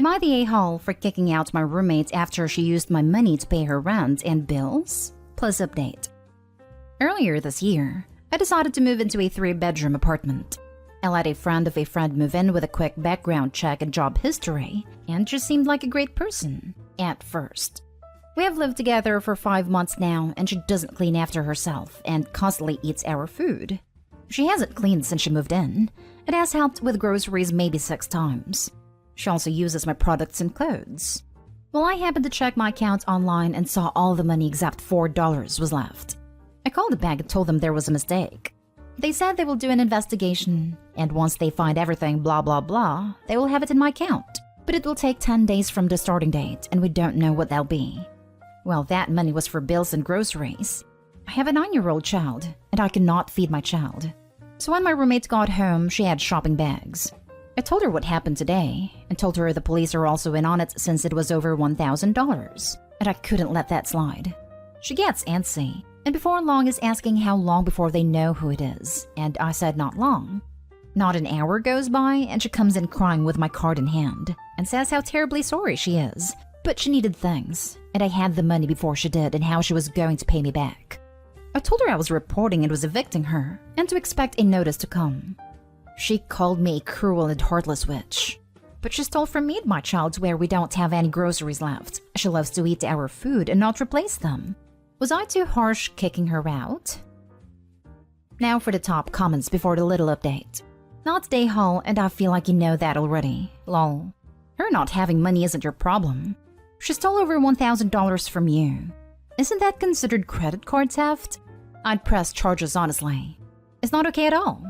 Am I the a-hole for kicking out my roommate after she used my money to pay her rent and bills? Plus update. Earlier this year, I decided to move into a 3-bedroom apartment. I let a friend of a friend move in with a quick background check and job history, and she seemed like a great person, at first. We have lived together for 5 months now, and she doesn't clean after herself and constantly eats our food. She hasn't cleaned since she moved in. It has helped with groceries maybe 6 times. She also uses my products and clothes. Well, I happened to check my account online and saw all the money except $4 was left. I called the bank and told them there was a mistake. They said they will do an investigation, and once they find everything blah blah blah, they will have it in my account. But it will take 10 days from the starting date, and we don't know what that'll be. Well, that money was for bills and groceries. I have a 9-year-old child, and I cannot feed my child. So when my roommate got home, she had shopping bags. I told her what happened today, and told her the police are also in on it since it was over $1,000, and I couldn't let that slide. She gets antsy, and before long is asking how long before they know who it is, and I said not long. Not an hour goes by, and she comes in crying with my card in hand, and says how terribly sorry she is, but she needed things, and I had the money before she did and how she was going to pay me back. I told her I was reporting and was evicting her, and to expect a notice to come. She called me a cruel and heartless witch. But she stole from me and my child where we don't have any groceries left. She loves to eat our food and not replace them. Was I too harsh kicking her out? Now for the top comments before the little update. Not day haul, and I feel like you know that already. Lol. Her not having money isn't your problem. She stole over $1,000 from you. Isn't that considered credit card theft? I'd press charges honestly. It's not okay at all.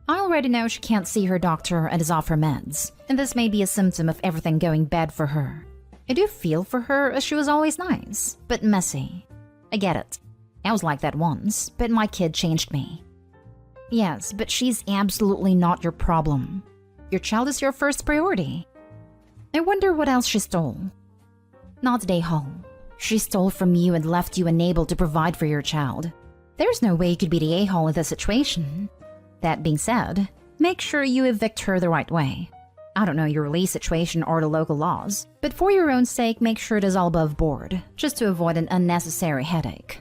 I already know she can't see her doctor and is off her meds, and this may be a symptom of everything going bad for her. I do feel for her as she was always nice, but messy. I get it. I was like that once, but my kid changed me. Yes, but she's absolutely not your problem. Your child is your first priority. I wonder what else she stole. Not day home. She stole from you and left you unable to provide for your child. There's no way you could be the a-hole in this situation. That being said, make sure you evict her the right way. I don't know your lease situation or the local laws, but for your own sake, make sure it is all above board, just to avoid an unnecessary headache.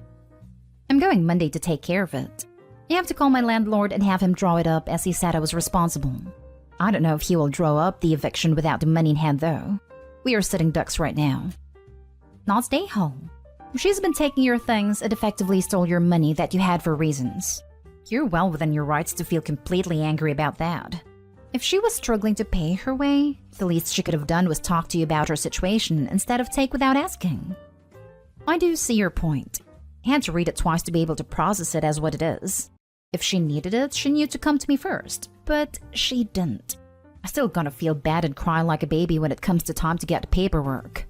I'm going Monday to take care of it. I have to call my landlord and have him draw it up as he said I was responsible. I don't know if he will draw up the eviction without the money in hand though. We are sitting ducks right now. Not stay home. She's been taking your things and effectively stole your money that you had for reasons. You're well within your rights to feel completely angry about that. If she was struggling to pay her way, the least she could have done was talk to you about her situation instead of take without asking. I do see your point. I had to read it twice to be able to process it as what it is. If she needed it, she knew to come to me first, but she didn't. I still gonna feel bad and cry like a baby when it comes to time to get the paperwork.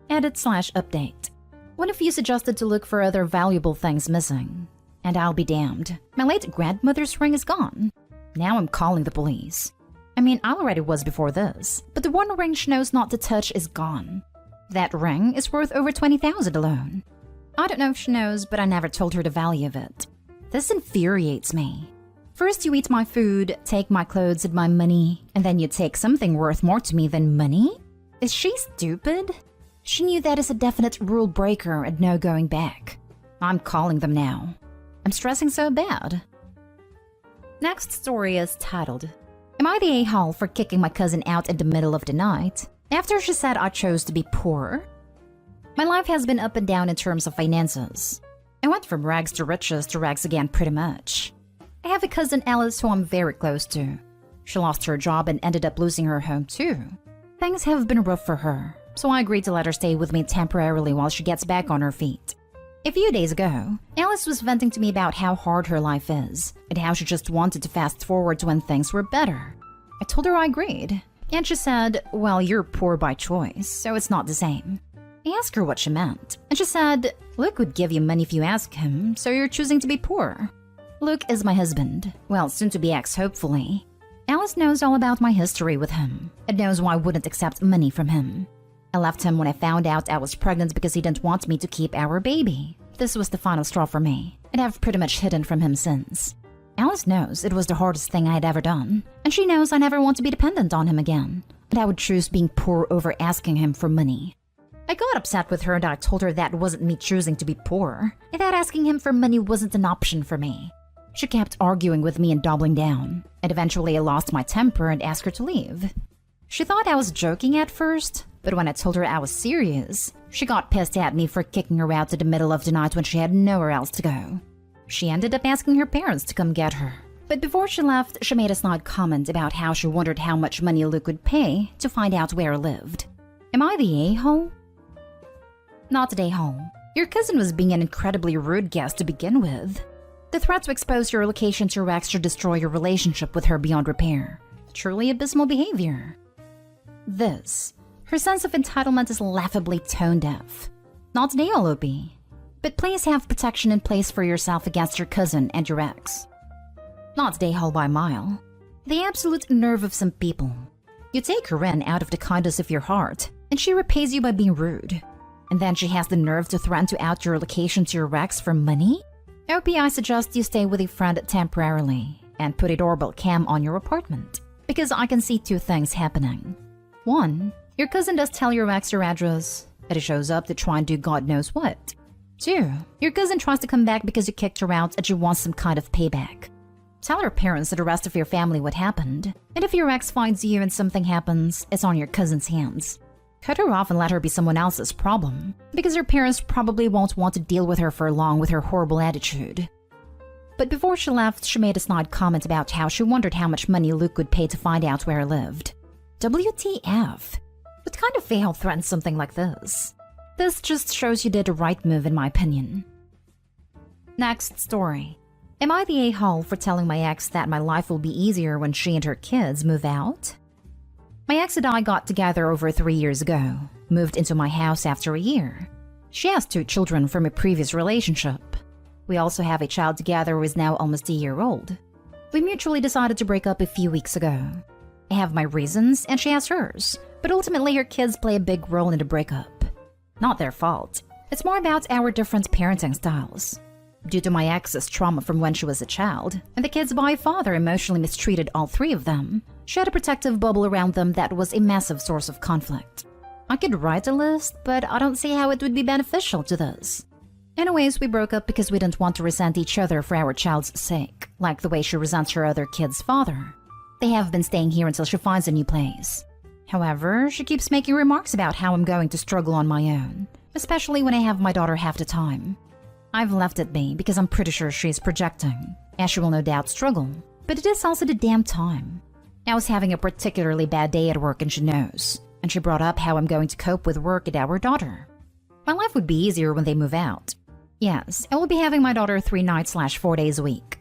Edit/update. One of you suggested to look for other valuable things missing. And I'll be damned. My late grandmother's ring is gone. Now I'm calling the police. I mean, I already was before this, but the one ring she knows not to touch is gone. That ring is worth over $20,000 alone. I don't know if she knows, but I never told her the value of it. This infuriates me. First you eat my food, take my clothes and my money, and then you take something worth more to me than money? Is she stupid? She knew that is a definite rule breaker and no going back. I'm calling them now. I'm stressing so bad. Next story is titled, Am I the a-hole for kicking my cousin out in the middle of the night after she said I chose to be poor? My life has been up and down in terms of finances. I went from rags to riches to rags again pretty much. I have a cousin Alice who I'm very close to. She lost her job and ended up losing her home too. Things have been rough for her, so I agreed to let her stay with me temporarily while she gets back on her feet. A few days ago, Alice was venting to me about how hard her life is, and how she just wanted to fast forward to when things were better. I told her I agreed, and she said, well, you're poor by choice, so it's not the same. I asked her what she meant, and she said, Luke would give you money if you ask him, so you're choosing to be poor. Luke is my husband, well, soon to be ex hopefully. Alice knows all about my history with him, and knows why I wouldn't accept money from him. I left him when I found out I was pregnant because he didn't want me to keep our baby. This was the final straw for me, and I've pretty much hidden from him since. Alice knows it was the hardest thing I had ever done, and she knows I never want to be dependent on him again. and I would choose being poor over asking him for money. I got upset with her and I told her that wasn't me choosing to be poor, and that asking him for money wasn't an option for me. She kept arguing with me and doubling down, and eventually I lost my temper and asked her to leave. She thought I was joking at first, but when I told her I was serious, she got pissed at me for kicking her out in the middle of the night when she had nowhere else to go. She ended up asking her parents to come get her. But before she left, she made a snide comment about how she wondered how much money Luke would pay to find out where I lived. Am I the a-hole? Not the a-hole. Your cousin was being an incredibly rude guest to begin with. The threat to expose your location to your ex should destroy your relationship with her beyond repair. Truly abysmal behavior. Her sense of entitlement is laughably tone deaf. Not the OP. But please have protection in place for yourself against your cousin and your ex. Not the a-hole by a mile. The absolute nerve of some people. You take her in out of the kindness of your heart, and she repays you by being rude. And then she has the nerve to threaten to out your location to your ex for money? OP, I suggest you stay with a friend temporarily and put a doorbell cam on your apartment, because I can see two things happening. 1. Your cousin does tell your ex your address, and he shows up to try and do God knows what. 2. Your cousin tries to come back because you kicked her out and she wants some kind of payback. Tell her parents and the rest of your family what happened, and if your ex finds you and something happens, it's on your cousin's hands. Cut her off and let her be someone else's problem, because her parents probably won't want to deal with her for long with her horrible attitude. But before she left, she made a snide comment about how she wondered how much money Luke would pay to find out where I lived. WTF? What kind of a-hole threatens something like this? This just shows you did the right move in my opinion. Next story. Am I the a-hole for telling my ex that my life will be easier when she and her kids move out? My ex and I got together over 3 years ago, moved into my house after a year. She has 2 children from a previous relationship. We also have a child together who is now almost a year old. We mutually decided to break up a few weeks ago. I have my reasons and she has hers, but ultimately her kids play a big role in the breakup. Not their fault. It's more about our different parenting styles. Due to my ex's trauma from when she was a child, and the kids' by father emotionally mistreated all 3 of them, she had a protective bubble around them that was a massive source of conflict. I could write a list, but I don't see how it would be beneficial to this. Anyways, we broke up because we didn't want to resent each other for our child's sake, like the way she resents her other kid's father. They have been staying here until she finds a new place. However, she keeps making remarks about how I'm going to struggle on my own, especially when I have my daughter half the time. I've left it be because I'm pretty sure she's projecting, as she will no doubt struggle, but it is also the damn time. I was having a particularly bad day at work and she knows, and she brought up how I'm going to cope with work and our daughter. My life would be easier when they move out. Yes, I will be having my daughter 3 nights/4 days a week.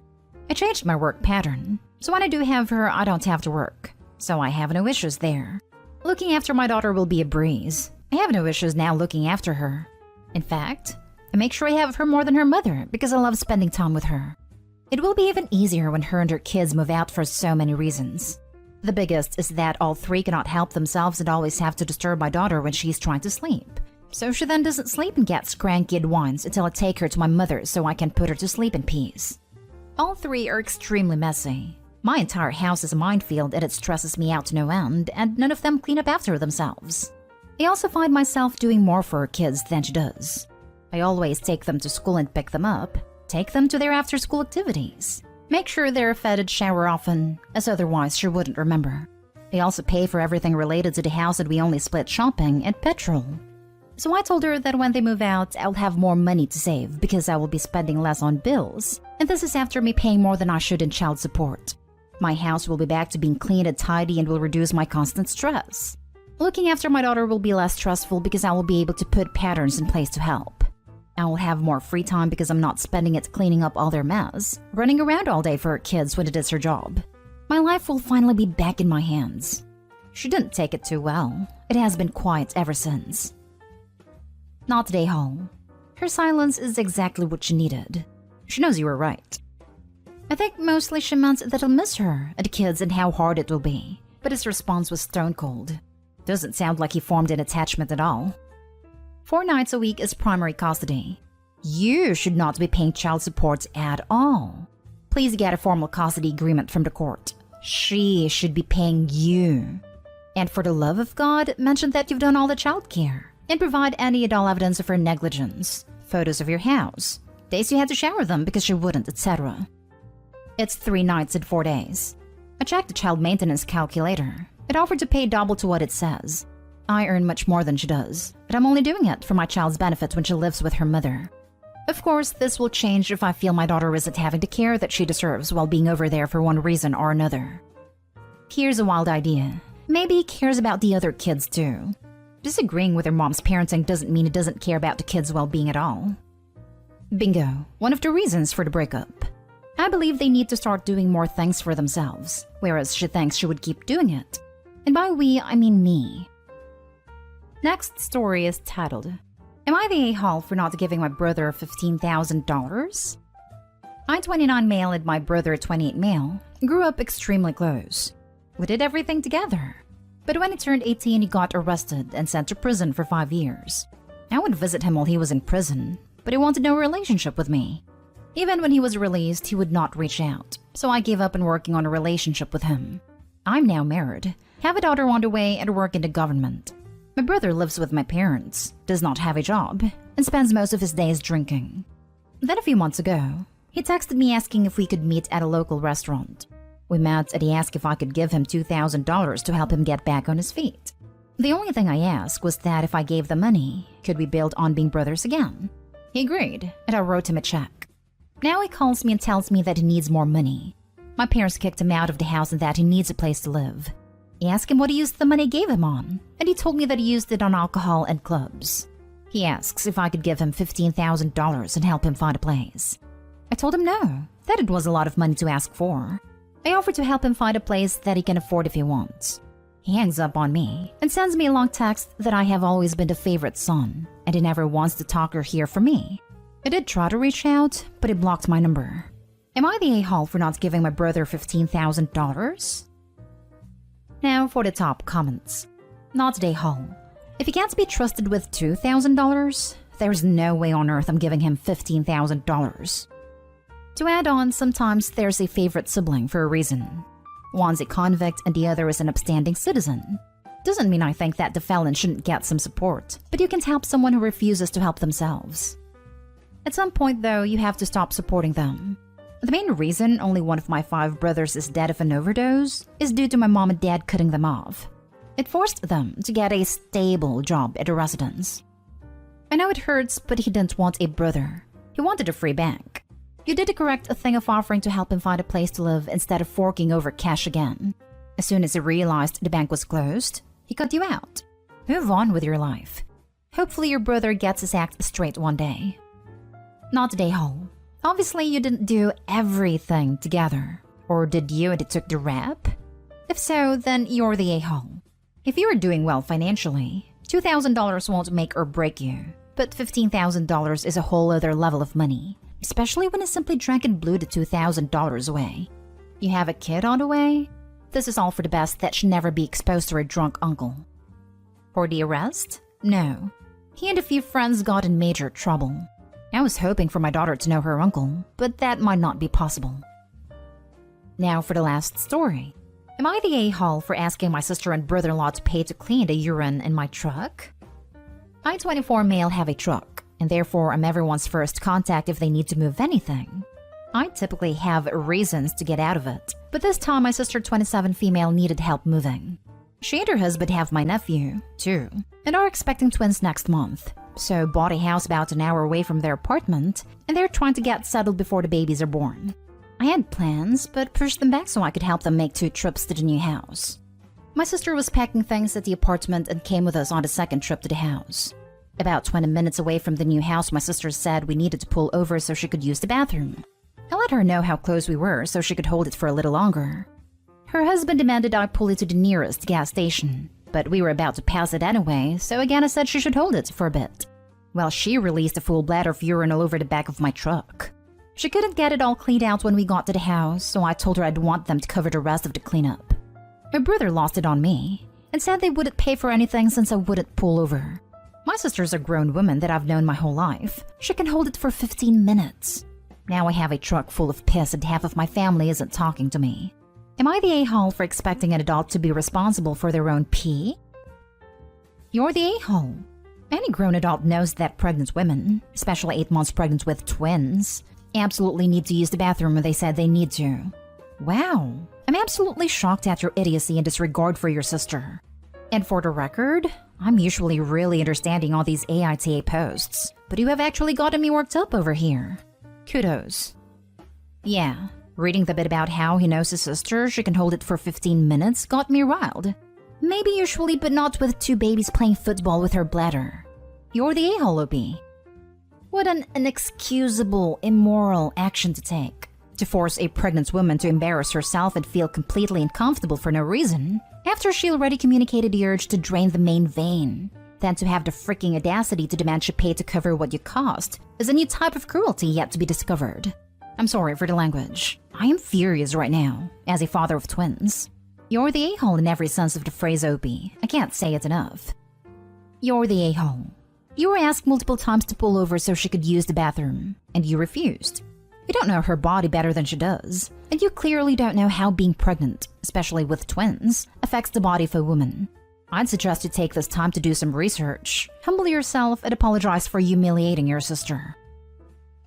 I changed my work pattern, so when I do have her, I don't have to work, so I have no issues there. Looking after my daughter will be a breeze. I have no issues now looking after her. In fact, I make sure I have her more than her mother because I love spending time with her. It will be even easier when her and her kids move out for so many reasons. The biggest is that all 3 cannot help themselves and always have to disturb my daughter when she's trying to sleep. So she then doesn't sleep and gets cranky and whines until I take her to my mother so I can put her to sleep in peace. All 3 are extremely messy. My entire house is a minefield and it stresses me out to no end, and none of them clean up after themselves. I also find myself doing more for her kids than she does. I always take them to school and pick them up, take them to their after-school activities, make sure they're fed and shower often, as otherwise she wouldn't remember. I also pay for everything related to the house and we only split shopping and petrol. So I told her that when they move out, I'll have more money to save because I will be spending less on bills, and this is after me paying more than I should in child support. My house will be back to being clean and tidy and will reduce my constant stress. Looking after my daughter will be less stressful because I will be able to put patterns in place to help. I will have more free time because I'm not spending it cleaning up all their mess, running around all day for her kids when it is her job. My life will finally be back in my hands. She didn't take it too well. It has been quiet ever since. Not the a-hole. Her silence is exactly what she needed. She knows you were right. I think mostly she meant that I'll miss her and the kids and how hard it will be, but his response was stone cold. Doesn't sound like he formed an attachment at all. 4 nights a week is primary custody. You should not be paying child support at all. Please get a formal custody agreement from the court. She should be paying you. And for the love of God, mention that you've done all the childcare and provide any and all evidence of her negligence, photos of your house, days you had to shower them because she wouldn't, etc. It's 3 nights and 4 days. I checked the child maintenance calculator. It offered to pay double to what it says. I earn much more than she does, but I'm only doing it for my child's benefit when she lives with her mother. Of course, this will change if I feel my daughter isn't having the care that she deserves while being over there for one reason or another. Here's a wild idea. Maybe he cares about the other kids too. Disagreeing with her mom's parenting doesn't mean he doesn't care about the kids' well-being at all. Bingo, one of the reasons for the breakup. I believe they need to start doing more things for themselves, whereas she thinks she would keep doing it. And by we, I mean me. Next story is titled, Am I the a-hole for not giving my brother $15,000? I'm 29 male and my brother 28 male grew up extremely close. We did everything together. But when he turned 18, he got arrested and sent to prison for 5 years. I would visit him while he was in prison, but he wanted no relationship with me. Even when he was released, he would not reach out, so I gave up on working on a relationship with him. I'm now married, have a daughter on the way, and work in the government. My brother lives with my parents, does not have a job, and spends most of his days drinking. Then a few months ago, he texted me asking if we could meet at a local restaurant. We met and he asked if I could give him $2,000 to help him get back on his feet. The only thing I asked was that if I gave the money, could we build on being brothers again? He agreed, and I wrote him a check. Now he calls me and tells me that he needs more money. My parents kicked him out of the house and that he needs a place to live. I asked him what he used the money I gave him on, and he told me that he used it on alcohol and clubs. He asks if I could give him $15,000 and help him find a place. I told him no, that it was a lot of money to ask for. I offered to help him find a place that he can afford if he wants. He hangs up on me and sends me a long text that I have always been the favorite son, and he never wants to talk or hear from me. I did try to reach out, but he blocked my number. Am I the a-hole for not giving my brother $15,000? Now for the top comments. Not the a-hole. If he can't be trusted with $2,000, there's no way on earth I'm giving him $15,000. To add on, sometimes there's a favorite sibling for a reason. One's a convict and the other is an upstanding citizen. Doesn't mean I think that the felon shouldn't get some support, but you can't help someone who refuses to help themselves. At some point, though, you have to stop supporting them. The main reason only one of my 5 brothers is dead of an overdose is due to my mom and dad cutting them off. It forced them to get a stable job at a residence. I know it hurts, but he didn't want a brother. He wanted a free bank. You did the correct thing of offering to help him find a place to live instead of forking over cash again. As soon as he realized the bank was closed, he cut you out. Move on with your life. Hopefully your brother gets his act straight one day. Not the a-hole. Obviously you didn't do everything together. Or did you and it took the rap? If so, then you're the a-hole. If you are doing well financially, $2,000 won't make or break you. But $15,000 is a whole other level of money. Especially when he simply drank and blew the $2,000 away. You have a kid on the way? This is all for the best that should never be exposed to a drunk uncle. For the arrest? No. He and a few friends got in major trouble. I was hoping for my daughter to know her uncle, but that might not be possible. Now for the last story. Am I the a-hole for asking my sister and brother-in-law to pay to clean the urine in my truck? I, 24 male, have a truck, and therefore I'm everyone's first contact if they need to move anything. I typically have reasons to get out of it, but this time my sister, 27 female, needed help moving. She and her husband have my nephew, too, and are expecting twins next month, so bought a house about an hour away from their apartment, and they're trying to get settled before the babies are born. I had plans, but pushed them back so I could help them make 2 trips to the new house. My sister was packing things at the apartment and came with us on the second trip to the house. About 20 minutes away from the new house, my sister said we needed to pull over so she could use the bathroom. I let her know how close we were so she could hold it for a little longer. Her husband demanded I pull it to the nearest gas station, but we were about to pass it anyway, so again I said she should hold it for a bit. Well, she released a full bladder of urine all over the back of my truck. She couldn't get it all cleaned out when we got to the house, so I told her I'd want them to cover the rest of the cleanup. My brother lost it on me, and said they wouldn't pay for anything since I wouldn't pull over. My sister's a grown woman that I've known my whole life. She can hold it for 15 minutes. Now I have a truck full of piss and half of my family isn't talking to me. Am I the a-hole for expecting an adult to be responsible for their own pee? You're the a-hole. Any grown adult knows that pregnant women, especially 8 months pregnant with twins, absolutely need to use the bathroom when they said they need to. Wow, I'm absolutely shocked at your idiocy and disregard for your sister. And for the record, I'm usually really understanding all these AITA posts, but you have actually gotten me worked up over here. Kudos. Yeah, reading the bit about how he knows his sister, she can hold it for 15 minutes, got me riled. Maybe usually, but not with 2 babies playing football with her bladder. You're the a-hole, OP. What an inexcusable, immoral action to take. To force a pregnant woman to embarrass herself and feel completely uncomfortable for no reason, after she already communicated the urge to drain the main vein. Then to have the freaking audacity to demand she pay to cover what you cost is a new type of cruelty yet to be discovered. I'm sorry for the language. I am furious right now, as a father of twins. You're the a-hole in every sense of the phrase, OP. I can't say it enough. You're the a-hole. You were asked multiple times to pull over so she could use the bathroom, and you refused. You don't know her body better than she does, and you clearly don't know how being pregnant, especially with twins, affects the body of a woman. I'd suggest you take this time to do some research, humble yourself, and apologize for humiliating your sister.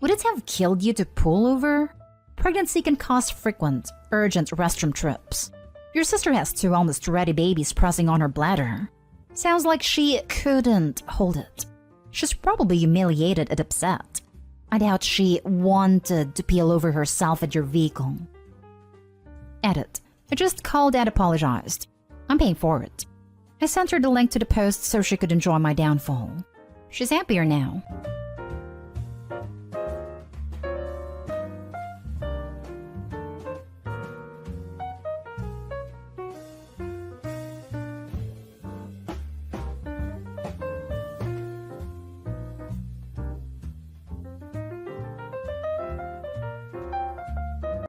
Would it have killed you to pull over? Pregnancy can cause frequent, urgent restroom trips. Your sister has 2 almost ready babies pressing on her bladder. Sounds like she couldn't hold it. She's probably humiliated and upset. I doubt she wanted to peel over herself at your vehicle. Edit. I just called and apologized. I'm paying for it. I sent her the link to the post so she could enjoy my downfall. She's happier now.